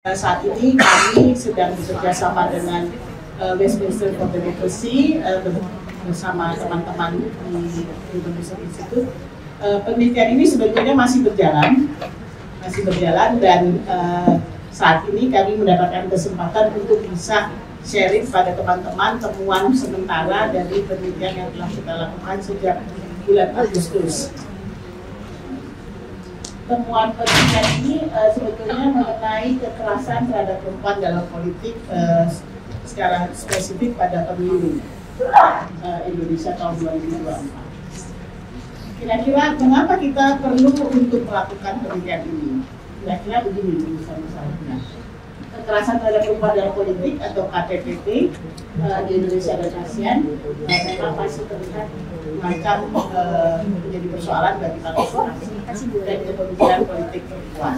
Saat ini kami sedang bekerja sama dengan Westminster for Democracy bersama teman-teman di Indonesia Institute. Penelitian ini sebetulnya masih berjalan dan saat ini kami mendapatkan kesempatan untuk bisa sharing pada teman-teman temuan sementara dari penelitian yang telah kita lakukan sejak bulan Agustus. Temuan penelitian ini sebetulnya mengenai kekerasan terhadap perempuan dalam politik secara spesifik pada pemilu Indonesia tahun 2024. Kira-kira mengapa kita perlu untuk melakukan penelitian ini? Kira-kira begini misalnya. Kekerasan terhadap perempuan dalam politik atau KTPP di Indonesia dan ASEAN memang masih terlihat macam menjadi persoalan bagi partisipasi dan kepemimpinan politik perempuan.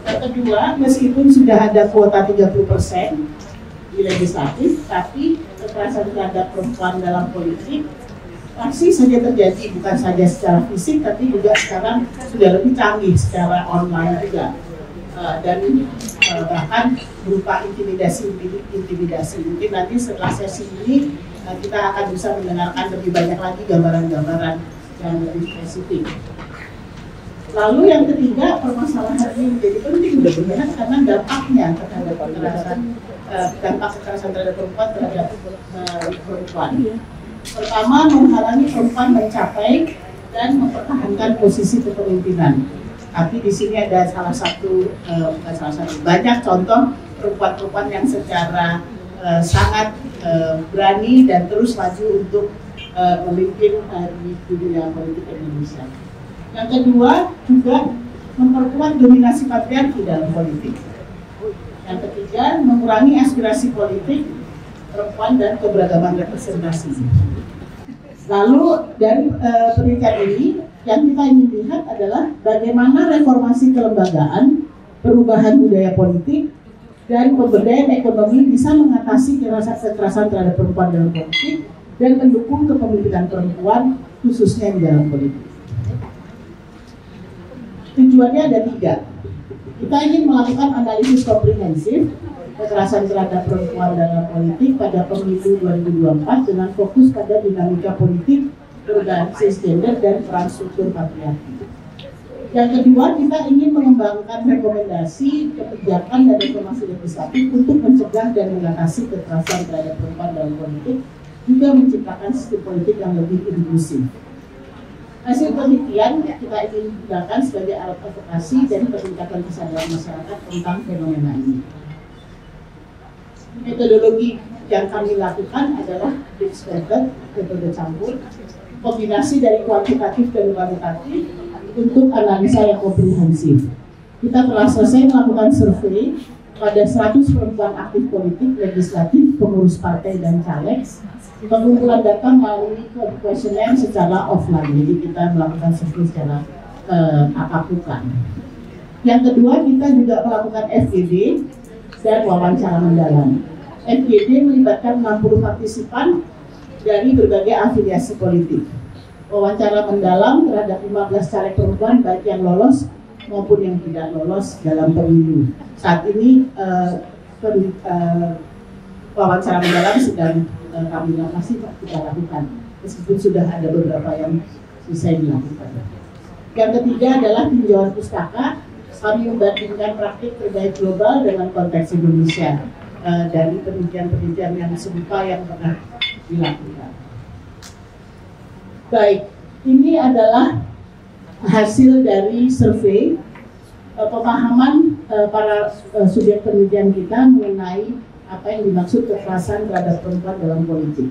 Yang kedua, meskipun sudah ada kuota 30% di legislatif, tapi kekerasan terhadap perempuan dalam politik masih saja terjadi, bukan saja secara fisik, tapi juga sekarang sudah lebih canggih secara online juga. Dan bahkan berupa intimidasi. Mungkin nanti setelah sesi ini kita akan bisa mendengarkan lebih banyak lagi gambaran-gambaran yang lebih spesifik. Lalu yang ketiga, permasalahan ini menjadi penting benar karena dampaknya terhadap dampak kekerasan terhadap perempuan terhadap perempuan. Pertama, menghalangi perempuan mencapai dan mempertahankan posisi kepemimpinan. Tapi di sini ada banyak contoh perempuan-perempuan yang secara sangat berani dan terus maju untuk memimpin di dunia politik Indonesia. Yang kedua, juga memperkuat dominasi patriarki dalam politik. Yang ketiga, mengurangi aspirasi politik perempuan dan keberagaman representasi. Lalu dari penelitian ini, yang kita ingin lihat adalah bagaimana reformasi kelembagaan, perubahan budaya politik, dan pemberdayaan ekonomi bisa mengatasi kekerasan terhadap perempuan dalam politik dan mendukung kepemimpinan perempuan khususnya di dalam politik. Tujuannya ada 3. Kita ingin melakukan analisis komprehensif kekerasan terhadap perempuan dalam politik pada pemilu 2024 dengan fokus pada dinamika politik, berbasis gender dan peran struktur patriarki. Yang kedua, kita ingin mengembangkan rekomendasi kebijakan dan reformasi legislatif untuk mencegah dan mengatasi kekerasan terhadap perempuan dalam politik, juga menciptakan sistem politik yang lebih inklusif. Hasil penelitian kita ingin gunakan sebagai alat advokasi dan peningkatan kesadaran masyarakat tentang fenomena ini. Metodologi yang kami lakukan adalah mixed method, metode campur, kombinasi dari kuantitatif dan kualitatif untuk analisa yang komprehensif. Kita telah selesai melakukan survei pada 100 perempuan aktif politik, legislatif, pengurus partai dan caleg. Pengumpulan data melalui kuesioner secara offline, jadi kita melakukan survei secara tatap muka. Yang kedua, kita juga melakukan FGD dan wawancara mendalam. FGD melibatkan 60 partisipan dari berbagai afiliasi politik. Wawancara mendalam terhadap 15 caleg perempuan baik yang lolos maupun yang tidak lolos dalam pemilu. Saat ini wawancara mendalam sedang kami masih kita lakukan, meskipun sudah ada beberapa yang selesai dilakukan. Yang ketiga adalah tinjauan pustaka. Kami membandingkan praktik terbaik global dengan konteks Indonesia dari penelitian-penelitian yang serupa yang pernah dilakukan. Baik, ini adalah hasil dari survei pemahaman para subjek penelitian kita mengenai apa yang dimaksud kekerasan terhadap perempuan dalam politik.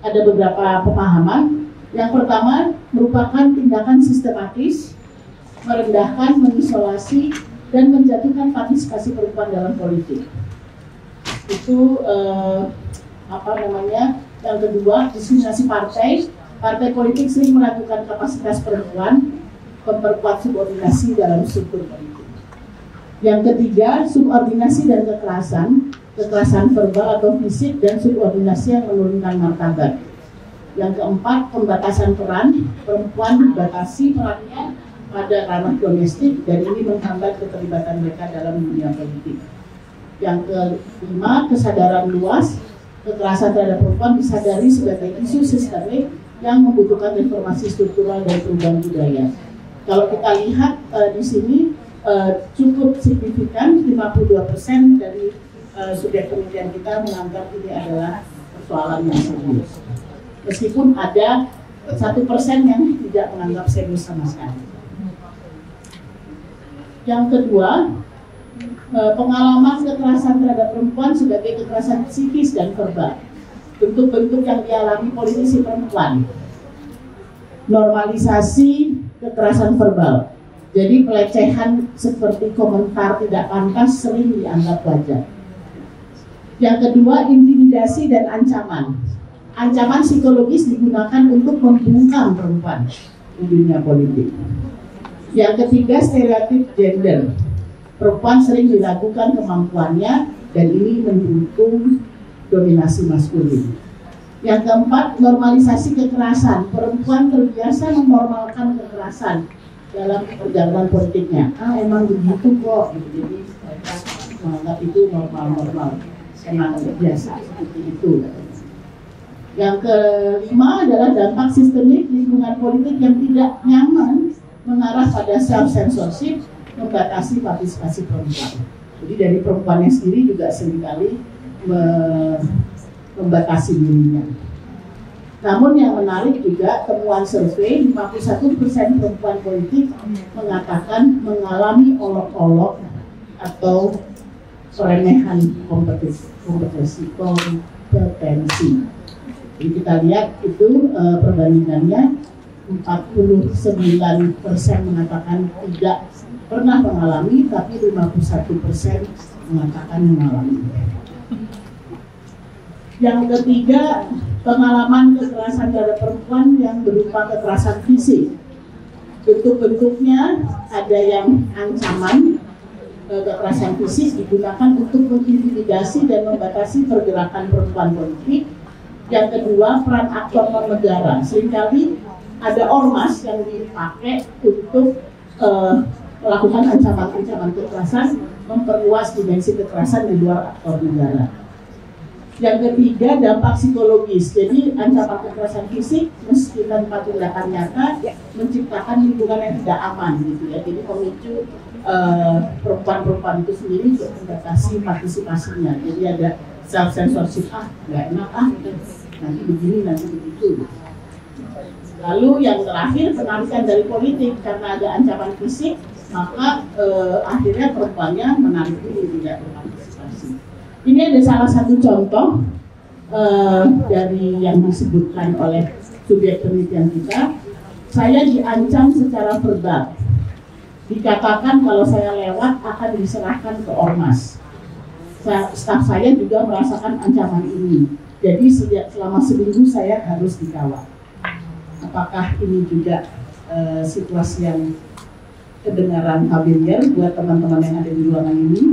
Ada beberapa pemahaman. Yang pertama, merupakan tindakan sistematis, merendahkan, mengisolasi, dan menjatuhkan partisipasi perempuan dalam politik. Itu Yang kedua, diskriminasi partai. Partai politik sering melakukan kapasitas perempuan, memperkuat subordinasi dalam struktur politik. Yang ketiga, subordinasi dan kekerasan verbal atau fisik dan subordinasi yang menurunkan martabat. Yang keempat, pembatasan peran, perempuan dibatasi perannya pada ranah domestik dan ini menghambat keterlibatan mereka dalam dunia politik. Yang kelima, kesadaran luas kekerasan terhadap perempuan disadari sebagai isu sistemik yang membutuhkan reformasi struktural dan perubahan budaya. Kalau kita lihat di sini cukup signifikan, 52% dari subjek penelitian kita menganggap ini adalah persoalan yang serius. Meskipun ada 1% yang tidak menganggap serius sama sekali. Yang kedua, pengalaman kekerasan terhadap perempuan sebagai kekerasan psikis dan verbal. Bentuk-bentuk yang dialami politisi perempuan. Normalisasi kekerasan verbal. Jadi pelecehan seperti komentar tidak pantas sering dianggap wajar. Yang kedua, intimidasi dan ancaman. Ancaman psikologis digunakan untuk membungkam perempuan di dunia politik. Yang ketiga, stereotip gender. Perempuan sering diragukan kemampuannya dan ini mendukung dominasi maskulin. Yang keempat, normalisasi kekerasan. Perempuan terbiasa menormalkan kekerasan dalam perjalanan politiknya. Emang begitu kok. Jadi mereka menganggap itu normal-normal. Emang biasa seperti itu. Yang kelima adalah dampak sistemik lingkungan politik yang tidak nyaman mengarah pada self-censorship, membatasi partisipasi perempuan. Jadi dari perempuannya sendiri juga seringkali membatasi dirinya. Namun yang menarik juga temuan survei, 51% perempuan politik mengatakan mengalami olok-olok atau peremehan kompetensi. Jadi kita lihat itu perbandingannya 49% mengatakan tidak pernah mengalami, tapi 51% mengatakan mengalami. Yang ketiga, pengalaman kekerasan terhadap perempuan yang berupa kekerasan fisik. Bentuk-bentuknya ada yang ancaman, kekerasan fisik digunakan untuk mengintimidasi dan membatasi pergerakan perempuan politik. Yang kedua, peran aktor non-negara. Seringkali ada ormas yang dipakai untuk melakukan ancaman-ancaman kekerasan, memperluas dimensi kekerasan di luar aktor negara. Yang ketiga, dampak psikologis. Jadi ancaman kekerasan fisik meski tanpa tindakan nyata menciptakan lingkungan yang tidak aman gitu ya. Jadi pemicu perempuan-perempuan itu sendiri untuk membatasi partisipasinya. Jadi ada self-censorship, nggak enak nanti begini, nanti begitu. Lalu yang terakhir, penarikan dari politik. Karena ada ancaman fisik, maka akhirnya perempuannya menarik diri, tidak berpartisipasi. Ini ada salah satu contoh dari yang disebutkan oleh subjek penelitian kita. Saya diancam secara verbal. Dikatakan kalau saya lewat akan diserahkan ke ormas. Staf saya juga merasakan ancaman ini. Jadi selama seminggu saya harus dikawal. Apakah ini juga situasi yang kedengaran familiar buat teman-teman yang ada di ruangan ini?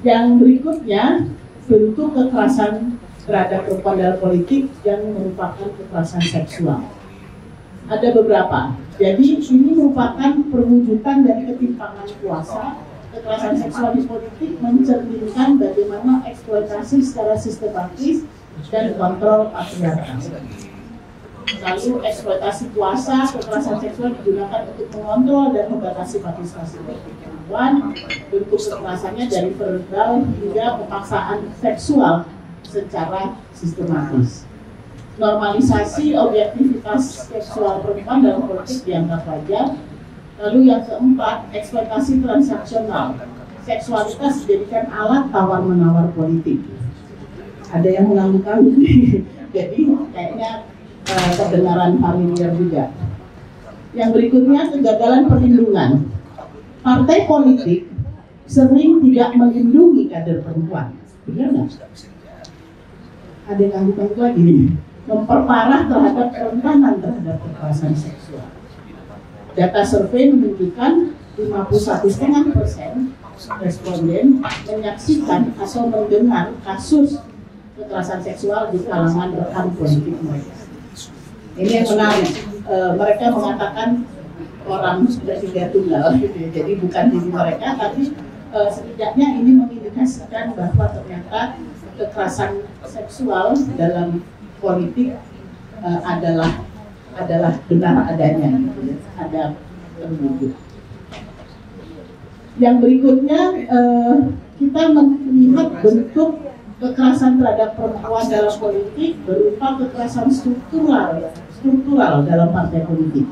Yang berikutnya, bentuk kekerasan terhadap perempuan dalam politik yang merupakan kekerasan seksual. Ada beberapa. Jadi ini merupakan perwujudan dari ketimpangan kuasa. Kekerasan seksual di politik mencerminkan bagaimana eksploitasi secara sistematis dan kontrol patriarkal. Lalu eksploitasi kuasa, kekerasan seksual digunakan untuk mengontrol dan membatasi partisipasi perempuan. Bentuk kekerasannya dari verbal hingga pemaksaan seksual secara sistematis. Normalisasi objektivitas seksual perempuan dalam politik dianggap wajar. Lalu yang keempat, eksploitasi transaksional. Seksualitas dijadikan alat tawar-menawar politik. Ada yang mengangguk-angguk, jadi kayaknya kebenaran familiar juga. Yang berikutnya, kegagalan perlindungan. Partai politik sering tidak melindungi kader perempuan. Benar nggak? Ada yang angguk-angguk lagi. Memperparah terhadap kerentanan terhadap kekerasan seksual. Data survei menunjukkan 51,5% responden menyaksikan atau mendengar kasus kekerasan seksual di kalangan rekan politik mereka. Ini yang menarik. Mereka mengatakan orang sudah tiga tunggal, gitu ya. Jadi bukan diri mereka, tapi setidaknya ini mengindikasikan bahwa ternyata kekerasan seksual dalam politik adalah benar adanya, gitu ya. Ada terwujud. Yang berikutnya kita melihat bentuk kekerasan terhadap perempuan dalam politik berupa kekerasan struktural dalam partai politik.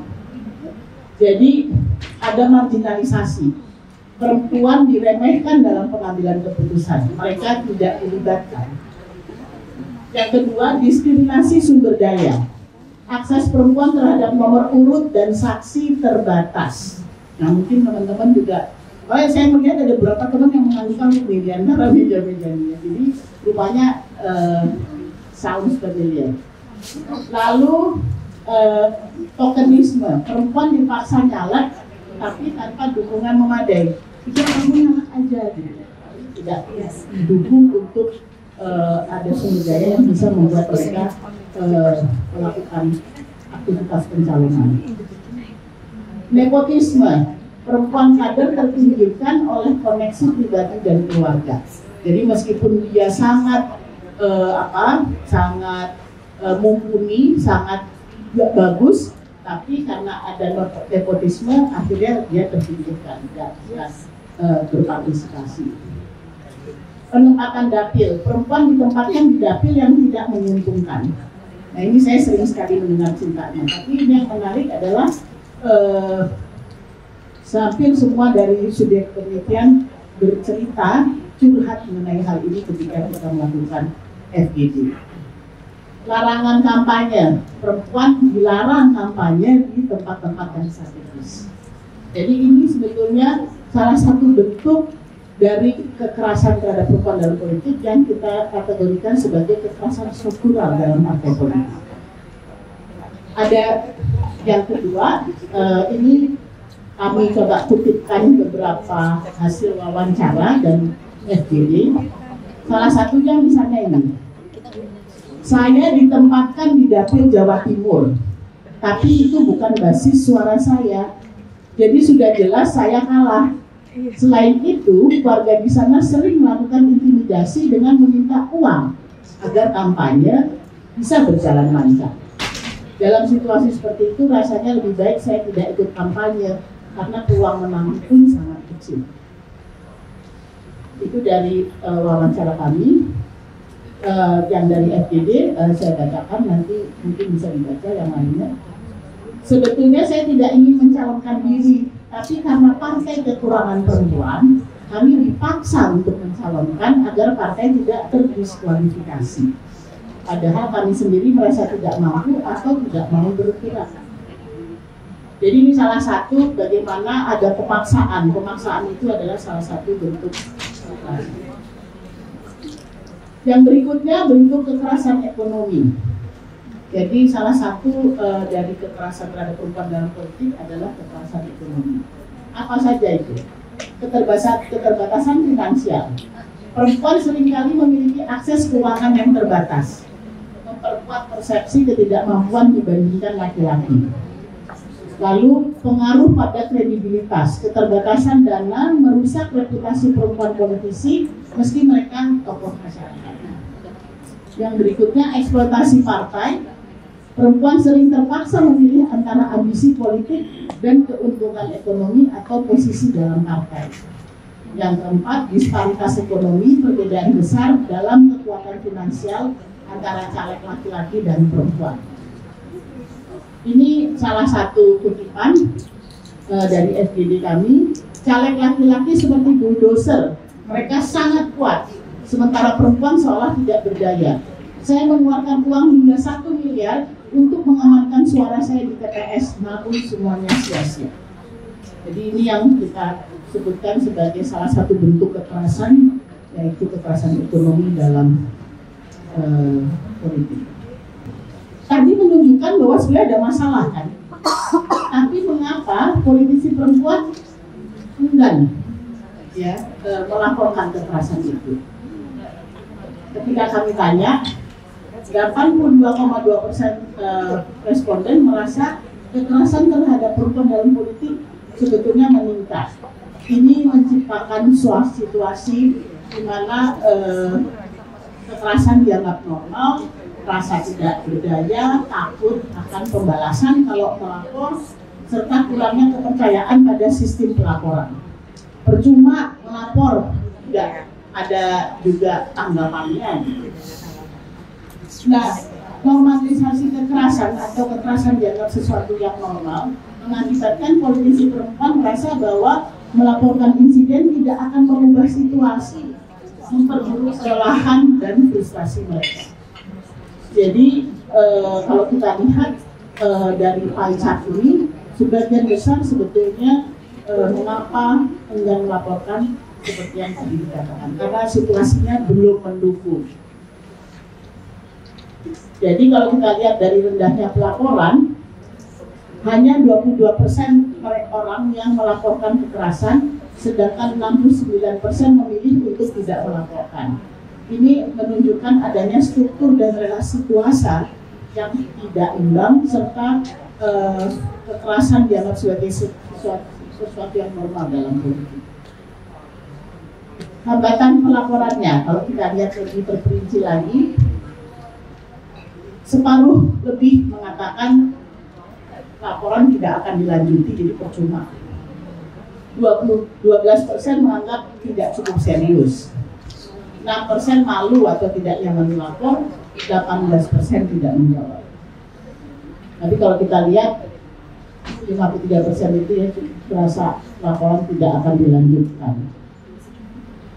Jadi ada marginalisasi, perempuan diremehkan dalam pengambilan keputusan, mereka tidak dilibatkan. Yang kedua, diskriminasi sumber daya, akses perempuan terhadap nomor urut dan saksi terbatas. Nah mungkin teman-teman juga, saya melihat ada beberapa teman yang mengajukan di antara meja-meja ini, jadi rupanya sounds familiar. Lalu tokenisme, perempuan dipaksa nyalek tapi tanpa dukungan memadai. Pikir kamu nyalek aja, gitu. Tidak didukung untuk ada sumber daya yang bisa membuat mereka melakukan aktivitas pencalonan. Nepotisme, perempuan kader terpinggirkan oleh koneksi pribadi dan keluarga. Jadi meskipun dia sangat mumpuni, sangat bagus, tapi karena ada nepotisme akhirnya dia terpinggirkan, tidak berpartisipasi. Penempatan dapil, perempuan ditempatkan di dapil yang tidak menguntungkan. Nah ini saya sering sekali mendengar ceritanya, tapi ini yang menarik adalah hampir semua dari subjek penelitian bercerita curhat mengenai hal ini ketika kita melakukan FGD. Larangan kampanye, perempuan dilarang kampanye di tempat-tempat yang strategis. Jadi ini sebetulnya salah satu bentuk dari kekerasan terhadap perempuan dalam politik yang kita kategorikan sebagai kekerasan struktural dalam partai politik. Ada yang kedua, ini kami coba kutipkan beberapa hasil wawancara dan FGD. Salah satunya misalnya ini. Saya ditempatkan di dapil Jawa Timur, tapi itu bukan basis suara saya. Jadi sudah jelas saya kalah. Selain itu, warga di sana sering melakukan intimidasi dengan meminta uang agar kampanye bisa berjalan lancar. Dalam situasi seperti itu, rasanya lebih baik saya tidak ikut kampanye karena peluang menang pun sangat kecil. Itu dari wawancara kami. Yang dari FGD saya bacakan, nanti mungkin bisa dibaca yang lainnya. Sebetulnya saya tidak ingin mencalonkan diri, tapi karena partai kekurangan perempuan, kami dipaksa untuk mencalonkan agar partai tidak terdiskualifikasi. Padahal kami sendiri merasa tidak mampu atau tidak mau bergerak. Jadi ini salah satu bagaimana ada pemaksaan. Pemaksaan itu adalah salah satu bentuk kekerasan. Yang berikutnya bentuk kekerasan ekonomi. Jadi salah satu dari kekerasan terhadap perempuan dalam politik adalah kekerasan ekonomi. Apa saja itu? Keterbatasan finansial. Perempuan seringkali memiliki akses keuangan yang terbatas, memperkuat persepsi ketidakmampuan dibandingkan laki-laki. Lalu pengaruh pada kredibilitas, keterbatasan dana merusak reputasi perempuan politisi meski mereka tokoh masyarakat. Yang berikutnya eksploitasi partai, perempuan sering terpaksa memilih antara ambisi politik dan keuntungan ekonomi atau posisi dalam partai. Yang keempat, disparitas ekonomi, perbedaan besar dalam kekuatan finansial antara caleg laki-laki dan perempuan. Ini salah satu kutipan dari FGD kami. Caleg laki-laki seperti bulldozer, mereka sangat kuat, sementara perempuan seolah tidak berdaya. Saya mengeluarkan uang hingga 1 miliar untuk mengamankan suara saya di TPS, namun semuanya sia-sia. Jadi ini yang kita sebutkan sebagai salah satu bentuk kekerasan, yaitu kekerasan ekonomi dalam politik. Tadi menunjukkan bahwa sebenarnya ada masalah kan, tapi mengapa politisi perempuan enggan melaporkan kekerasan itu? Ketika kami tanya, 82,2% responden merasa kekerasan terhadap perempuan dalam politik sebetulnya meningkat. Ini menciptakan suatu situasi di mana kekerasan dianggap normal, rasa tidak berdaya, takut akan pembalasan kalau melapor, serta kurangnya kepercayaan pada sistem pelaporan. Percuma melapor, tidak ada juga tanggapannya. Nah, normalisasi kekerasan atau kekerasan dianggap sesuatu yang normal mengakibatkan politisi perempuan merasa bahwa melaporkan insiden tidak akan mengubah situasi, memperburuk kelelahan dan frustasi mereka. Jadi kalau kita lihat dari pie chart ini, sebagian besar sebetulnya mengapa enggan melaporkan seperti yang tadi dikatakan, karena situasinya belum mendukung. Jadi kalau kita lihat dari rendahnya pelaporan, hanya 22% orang yang melaporkan kekerasan, sedangkan 69% memilih untuk tidak melaporkan. Ini menunjukkan adanya struktur dan relasi kuasa yang tidak imbang, serta kekerasan dianggap sebagai sesuatu yang normal dalam politik. Hambatan pelaporannya, kalau kita lihat lebih terperinci lagi, separuh lebih mengatakan laporan tidak akan dilanjuti, jadi percuma. 12% menganggap tidak cukup serius. 6% malu atau tidak nyaman melapor, 18% tidak menjawab. Tapi kalau kita lihat 53% itu ya merasa laporan tidak akan dilanjutkan.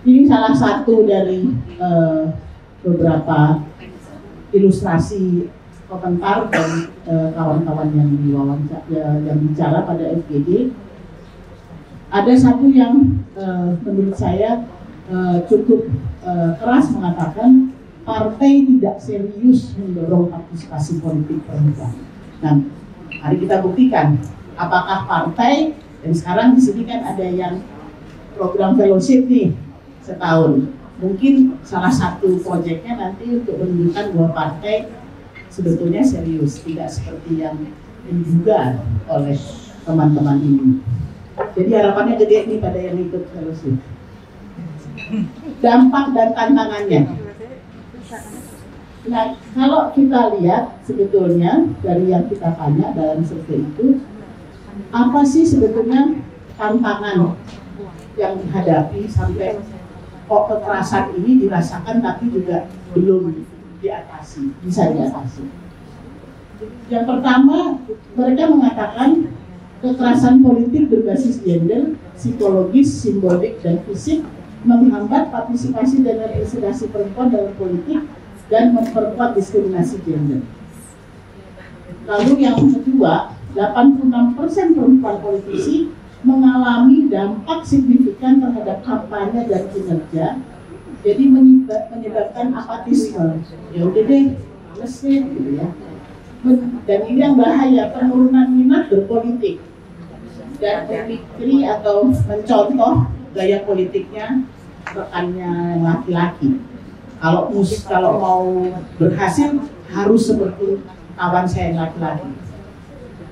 Ini salah satu dari beberapa ilustrasi komentar dan kawan-kawan yang yang bicara pada FGD. Ada satu yang menurut saya cukup keras mengatakan partai tidak serius mendorong partisipasi politik perempuan. Nah, mari kita buktikan apakah partai, dan sekarang di sini kan ada yang program fellowship nih setahun. Mungkin salah satu proyeknya nanti untuk menunjukkan bahwa partai sebetulnya serius, tidak seperti yang diduga oleh teman-teman ini. Jadi harapannya gede nih pada yang ikut fellowship. Dampak dan tantangannya. Nah, kalau kita lihat sebetulnya dari yang kita tanya dalam survei itu, apa sih sebetulnya tantangan yang dihadapi sampai kok kekerasan ini dirasakan tapi juga belum diatasi, bisa diatasi. Yang pertama, mereka mengatakan kekerasan politik berbasis gender, psikologis, simbolik, dan fisik menghambat partisipasi dan representasi perempuan dalam politik dan memperkuat diskriminasi gender. Lalu yang kedua, 86% perempuan politisi mengalami dampak signifikan terhadap kampanye dan kinerja, jadi menyebabkan apatisme. Ya udah deh, males deh, gitu ya. Dan ini yang bahaya, penurunan minat berpolitik dan memikiri atau mencontoh gaya politiknya rekannya laki-laki. Kalau mau berhasil harus seperti kawan saya yang laki-laki.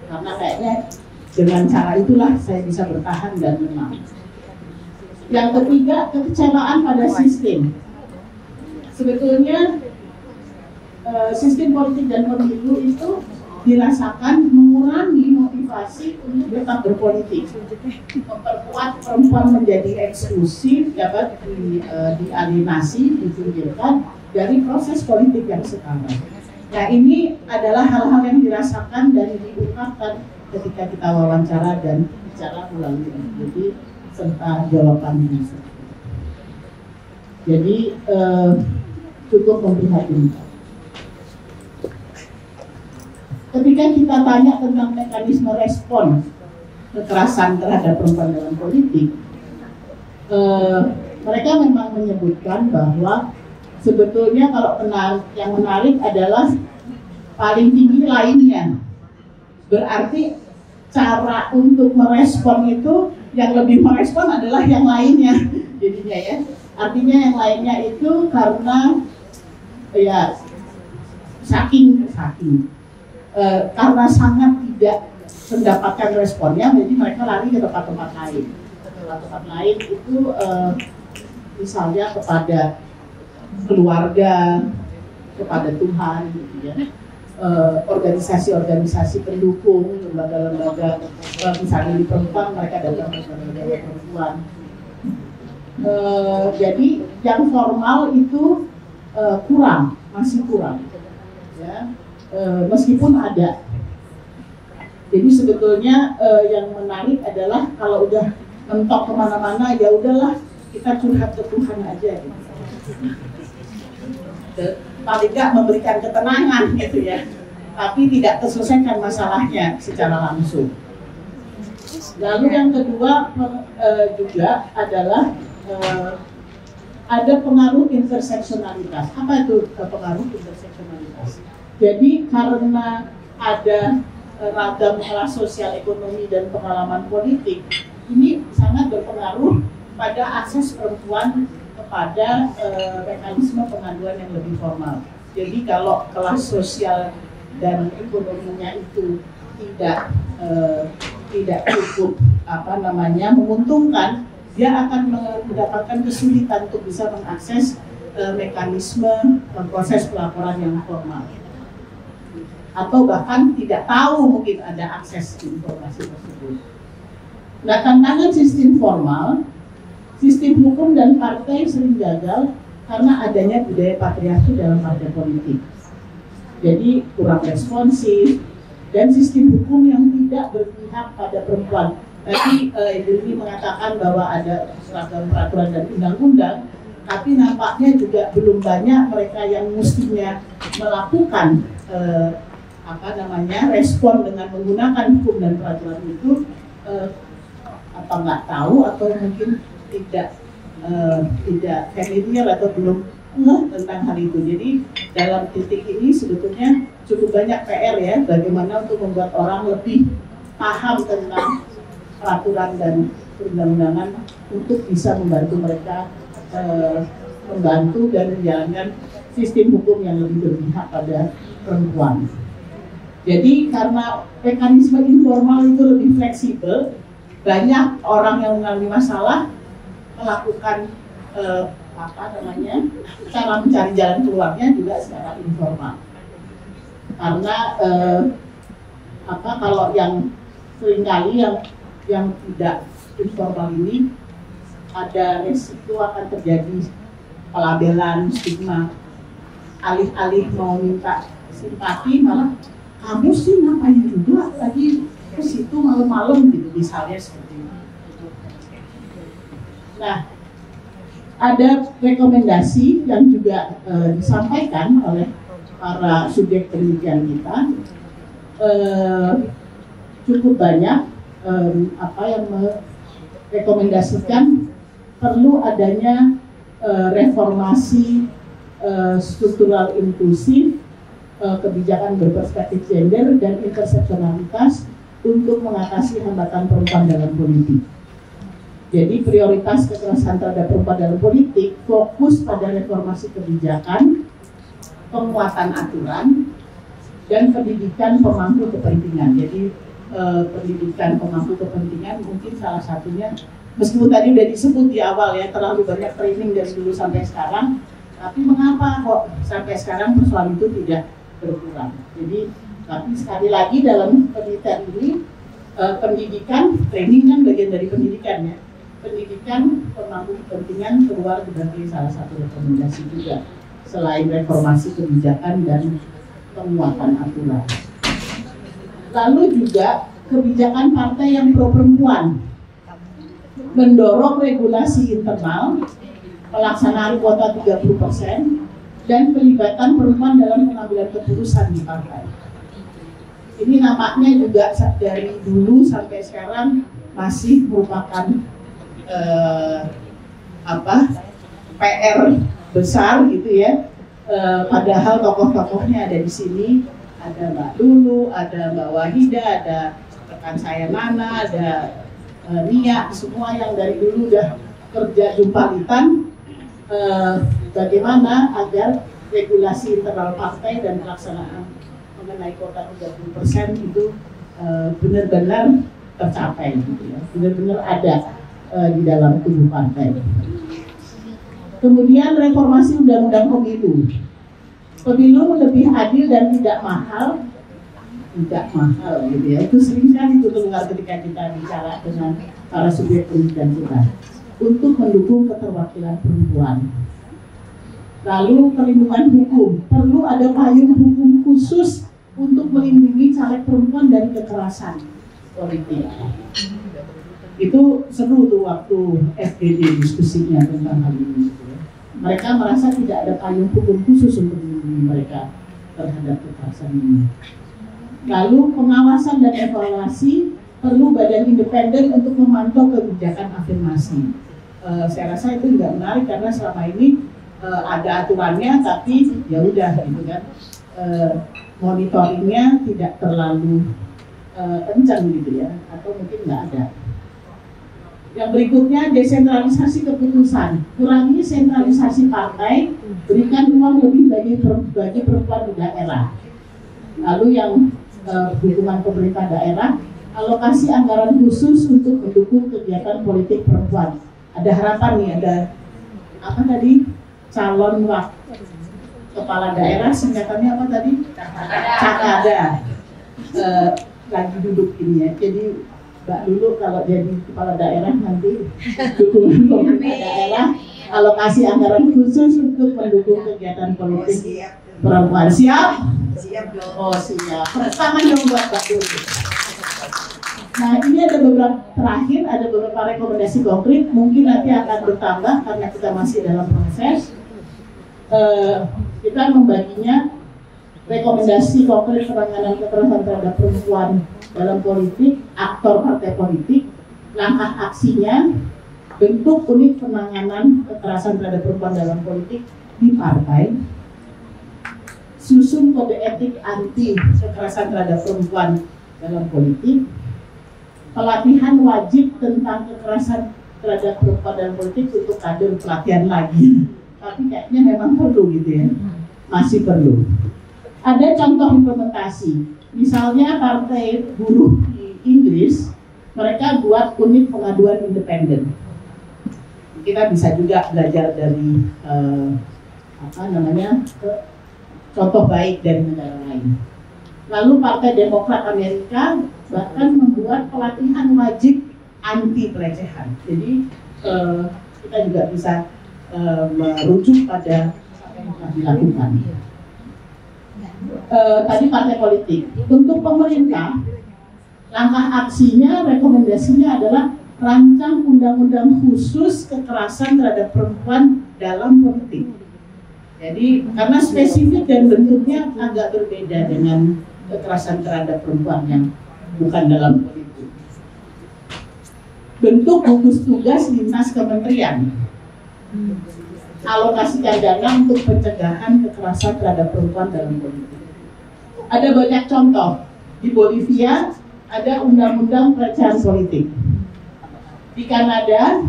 Karena kayaknya dengan cara itulah saya bisa bertahan dan menang. Yang ketiga, kekecewaan pada sistem. Sebetulnya sistem politik dan pemilu itu dirasakan mengurangi motivasi untuk tetap berpolitik, memperkuat perempuan menjadi eksklusif, dapat dialienasi, dipinggirkan dari proses politik yang sekarang. Nah, ini adalah hal-hal yang dirasakan dan diungkapkan ketika kita wawancara dan bicara ulang jadi serta jawaban bisa. Jadi cukup memprihatinkan. Ketika kita tanya tentang mekanisme respon kekerasan terhadap perempuan dalam politik, mereka memang menyebutkan bahwa sebetulnya kalau yang menarik adalah paling tinggi lainnya. Berarti cara untuk merespon itu yang lebih merespon adalah yang lainnya, jadinya ya. Artinya yang lainnya itu karena ya saking karena sangat tidak mendapatkan responnya, jadi mereka lari ke tempat-tempat lain. Tempat-tempat lain itu misalnya kepada keluarga, kepada Tuhan, gitu ya. Organisasi-organisasi pendukung, lembaga-lembaga, misalnya di perempuan mereka datang ke lembaga perempuan. Jadi yang formal itu kurang, masih kurang, ya. Meskipun ada. Jadi sebetulnya yang menarik adalah kalau udah mentok kemana-mana, ya udahlah kita curhat ke Tuhan aja, gitu. Paling nggak memberikan ketenangan gitu ya, tapi tidak terselesaikan masalahnya secara langsung. Lalu yang kedua juga adalah ada pengaruh interseksionalitas. Apa itu pengaruh interseksionalitas? Jadi karena ada ragam kelas sosial, ekonomi, dan pengalaman politik, ini sangat berpengaruh pada akses perempuan kepada mekanisme pengaduan yang lebih formal. Jadi kalau kelas sosial dan ekonominya itu tidak cukup menguntungkan, dia akan mendapatkan kesulitan untuk bisa mengakses mekanisme proses pelaporan yang formal, atau bahkan tidak tahu mungkin ada akses informasi tersebut. Nah, tantangan sistem formal, sistem hukum dan partai sering gagal karena adanya budaya patriarki dalam partai politik. Jadi kurang responsif dan sistem hukum yang tidak berpihak pada perempuan. Tadi Ibu mengatakan bahwa ada seragam peraturan dan undang-undang, tapi nampaknya juga belum banyak mereka yang mestinya melakukan respon dengan menggunakan hukum dan peraturan itu, atau nggak tahu atau mungkin tidak familiar atau belum tentang hal itu. Jadi dalam titik ini sebetulnya cukup banyak PR ya, bagaimana untuk membuat orang lebih paham tentang peraturan dan perundang-undangan untuk bisa membantu mereka membantu dan menjalankan sistem hukum yang lebih berpihak pada perempuan. Jadi karena mekanisme informal itu lebih fleksibel, banyak orang yang mengalami masalah melakukan cara mencari jalan keluarnya juga secara informal. Karena kalau yang seringkali yang tidak informal ini ada resiko akan terjadi pelabelan, stigma, alih-alih mau minta simpati malah kamu sih ngapain juga lagi ke situ malam-malam gitu, misalnya seperti itu. Nah, ada rekomendasi yang juga disampaikan oleh para subjek penelitian kita, cukup banyak yang merekomendasikan perlu adanya reformasi struktural inklusif, kebijakan berperspektif gender dan interseksionalitas untuk mengatasi hambatan perempuan dalam politik. Jadi prioritas kekerasan terhadap perempuan dalam politik fokus pada reformasi kebijakan, penguatan aturan, dan pendidikan pemangku kepentingan. Jadi pendidikan pemangku kepentingan mungkin salah satunya, meskipun tadi udah disebut di awal ya, terlalu banyak training dari dulu sampai sekarang, tapi mengapa kok sampai sekarang persoalan itu tidak berkurang? Jadi, tapi sekali lagi dalam penelitian ini, pendidikan, training kan bagian dari pendidikan ya. Pendidikan pemangku kepentingan keluar sebagai salah satu rekomendasi juga, selain reformasi kebijakan dan penguatan aturan. Lalu juga kebijakan partai yang pro perempuan, mendorong regulasi internal, pelaksanaan kuota 30%, dan pelibatan perempuan dalam pengambilan keputusan di partai. Ini nampaknya juga dari dulu sampai sekarang masih merupakan PR besar gitu ya. Padahal tokoh-tokohnya ada di sini, ada Mbak Lulu, ada Mbak Wahida, ada rekan saya Nana, ada Nia, semua yang dari dulu udah kerja jumpalitan. Bagaimana agar regulasi internal partai dan pelaksanaan mengenai kuota 30% itu benar-benar tercapai, gitu ya, benar-benar ada di dalam tubuh partai. Kemudian reformasi undang-undang pemilu. Pemilu lebih adil dan tidak mahal gitu ya. Itu sering sekali terdengar ketika kita bicara dengan para subjek pendidikan kita untuk mendukung keterwakilan perempuan. Lalu perlindungan hukum, perlu ada payung hukum khusus untuk melindungi caleg perempuan dari kekerasan politik. Itu seru tuh waktu FGD diskusinya tentang hal ini. Mereka merasa tidak ada payung hukum khusus untuk melindungi mereka terhadap kekerasan ini. Lalu pengawasan dan evaluasi, perlu badan independen untuk memantau kebijakan afirmasi. Saya rasa itu juga menarik karena selama ini ada aturannya, tapi ya udah gitu kan, monitoringnya tidak terlalu kencang gitu ya, atau mungkin nggak ada. Yang berikutnya, desentralisasi keputusan, kurangi sentralisasi partai, berikan ruang lebih bagi perempuan di daerah. Lalu yang dukungan pemerintah daerah, alokasi anggaran khusus untuk mendukung kegiatan politik perempuan. Ada harapan nih, ada apa tadi, calon kepala daerah, singkatannya apa tadi? Cakada. Lagi duduk ini ya, jadi Mbak Lulu kalau jadi kepala daerah nanti dukungan pemerintah daerah, alokasi anggaran khusus untuk mendukung kegiatan politik perempuan. Siap? Siap dong. Oh siap. Pertama dong buat Mbak Lulu. Nah ini ada beberapa terakhir, ada beberapa rekomendasi konkret, mungkin nanti akan bertambah karena kita masih dalam proses. Kita membaginya rekomendasi konkret penanganan kekerasan terhadap perempuan dalam politik, aktor partai politik, langkah aksinya, bentuk unit penanganan kekerasan terhadap perempuan dalam politik di partai, susun kode etik anti kekerasan terhadap perempuan dalam politik, pelatihan wajib tentang kekerasan terhadap perempuan dalam politik untuk kader, pelatihan lagi, tapi kayaknya memang perlu gitu ya, masih perlu. Ada contoh implementasi. Misalnya partai buruh di Inggris, mereka buat unit pengaduan independen. Kita bisa juga belajar dari contoh baik dari negara lain. Lalu Partai Demokrat Amerika bahkan membuat pelatihan wajib anti pelecehan. Jadi kita juga bisa merujuk pada apa yang telah dilakukan. Tadi partai politik. Untuk pemerintah, langkah aksinya, rekomendasinya adalah rancang undang-undang khusus kekerasan terhadap perempuan dalam politik. Jadi karena spesifik dan bentuknya agak berbeda dengan kekerasan terhadap perempuan yang bukan dalam politik. Bentuk gugus tugas lintas kementerian, alokasikan dana untuk pencegahan kekerasan terhadap perempuan dalam politik. Ada banyak contoh. Di Bolivia ada undang-undang pelecehan politik. Di Kanada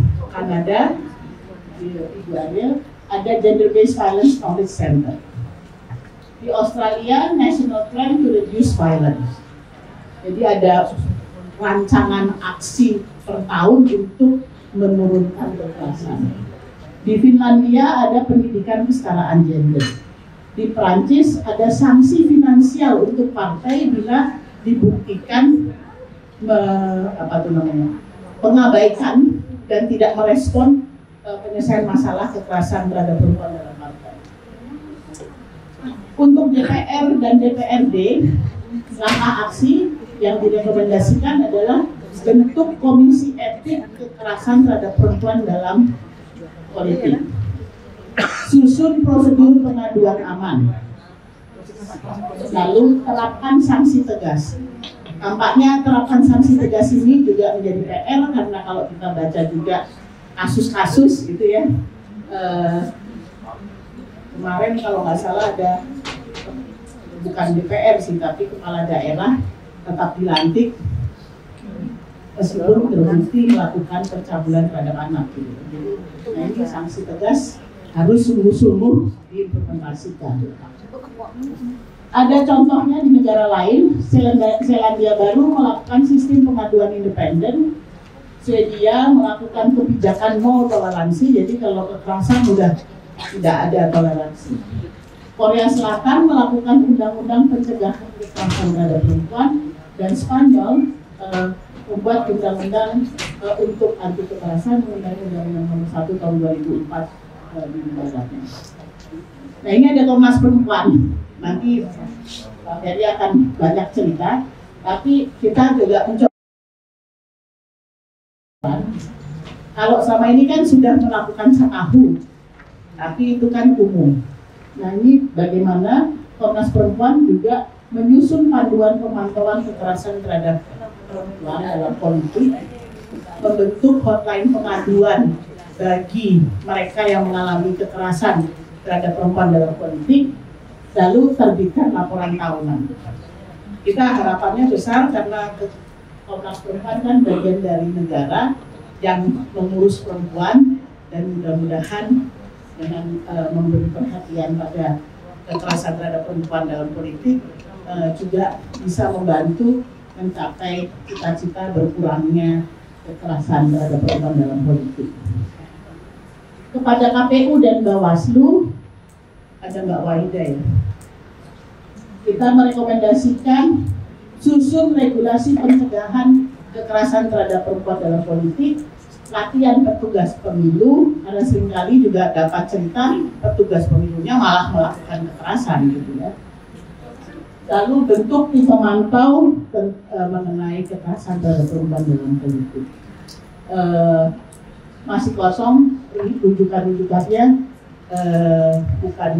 di Ibu Ariel, ada Gender Based Violence Knowledge Center. Di Australia, National Plan to Reduce Violence. Jadi ada rancangan aksi per tahun untuk menurunkan kekerasan. Di Finlandia ada pendidikan kesetaraan gender. Di Prancis ada sanksi finansial untuk partai bila dibuktikan pengabaikan dan tidak merespon penyelesaian masalah kekerasan terhadap perempuan dalam partai. Untuk DPR dan DPRD, langkah aksi yang direkomendasikan adalah bentuk komisi etik kekerasan terhadap perempuan dalam politik. Susun prosedur pengaduan aman. Lalu terapkan sanksi tegas. Tampaknya terapkan sanksi tegas ini juga menjadi PR karena kalau kita baca juga kasus-kasus gitu ya. Kemarin kalau nggak salah ada, bukan DPR sih, tapi kepala daerah tetap dilantik meskipun terbukti melakukan pencabulan terhadap anak gitu. Nah ini sanksi tegas harus sungguh-sungguh diimplementasikan. Ada contohnya di negara lain, Selandia Baru melakukan sistem pengaduan independen, Swedia melakukan kebijakan no toleransi, jadi kalau kekerasan sudah tidak ada toleransi. Korea Selatan melakukan undang-undang pencegahan kekerasan terhadap perempuan, dan Spanyol membuat undang-undang untuk anti kekerasan mengenai Undang-Undang Nomor 1 Tahun 2004 di negaranya. Nah, ini ada Komnas Perempuan. Nanti Pak Ferry akan banyak cerita, tapi kita juga mencoba. Kalau selama ini kan sudah melakukan satahu, tapi itu kan umum. Nah, ini bagaimana Komnas Perempuan juga menyusun panduan pemantauan kekerasan terhadap perempuan dalam politik, membentuk hotline pengaduan bagi mereka yang mengalami kekerasan terhadap perempuan dalam politik, lalu terbitkan laporan tahunan. Kita harapannya besar karena Komnas Perempuan kan bagian dari negara yang mengurus perempuan, dan mudah-mudahan dengan memberi perhatian pada kekerasan terhadap perempuan dalam politik juga bisa membantu mencapai cita-cita berkurangnya kekerasan terhadap perempuan dalam politik. Kepada KPU dan Bawaslu, ada Mbak Wahida ya, kita merekomendasikan susun regulasi pencegahan kekerasan terhadap perempuan dalam politik, latihan petugas pemilu, karena seringkali juga dapat cerita petugas pemilunya malah melakukan kekerasan gitu ya. Lalu bentuk tim pemantau mengenai kekerasan terhadap perempuan dalam politik. Masih kosong, rujukan-rujukannya bukan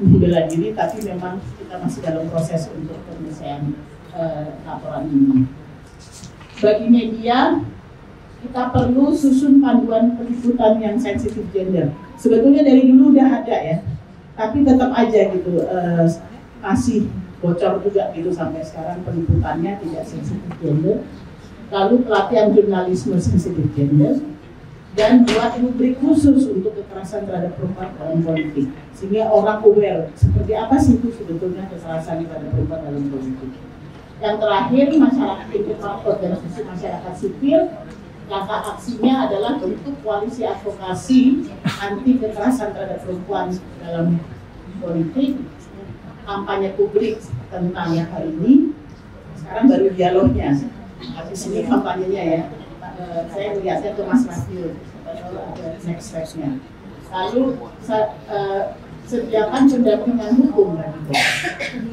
membela diri, tapi memang kita masih dalam proses untuk penyelesaian laporan ini. Bagi media, kita perlu susun panduan peliputan yang sensitif gender. Sebetulnya dari dulu udah ada ya, tapi tetap aja gitu masih bocor juga gitu sampai sekarang peliputannya tidak sensitif gender. Lalu pelatihan jurnalisme sensitif gender, dan buat rubrik khusus untuk kekerasan terhadap perempuan dalam politik, sehingga orang aware seperti apa sih itu sebetulnya kekerasan terhadap perempuan dalam politik. Yang terakhir, masyarakat internal organisasi masyarakat sipil, langkah aksinya adalah bentuk koalisi advokasi anti kekerasan terhadap perempuan dalam politik, kampanye publik tentang yang hari ini. Sekarang baru dialognya, habis ini kampanyenya ya. Saya melihatnya ke Mas Rafiul, ada next step-nya. Lalu sediakan pendampingan hukum bagi